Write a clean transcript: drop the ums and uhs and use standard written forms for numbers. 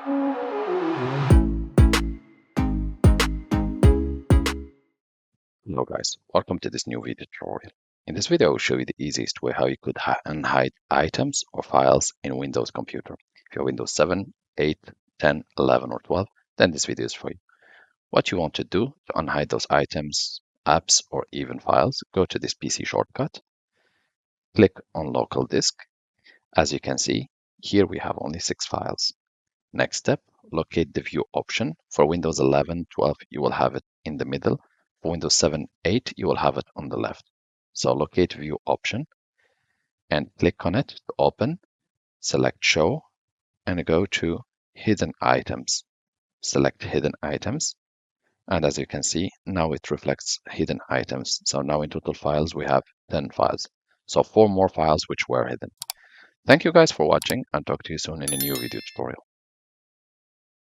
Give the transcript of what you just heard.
Hello guys, welcome to this new video tutorial. In this video, I'll show you the easiest way how you could unhide items or files in Windows computer. If you're Windows 7, 8, 10, 11 or 12, then this video is for you. What you want to do to unhide those items, apps or even files, go to this PC shortcut, click on local disk. As you can see, here we have only 6 files. Next step, locate the view option. For Windows 11, 12, you will have it in the middle. For Windows 7, 8, you will have it on the left. So locate view option and click on it to open, select show and go to hidden items. Select hidden items. And as you can see, now it reflects hidden items. So now in total files, we have 10 files. So 4 more files which were hidden. Thank you guys for watching and talk to you soon in a new video tutorial.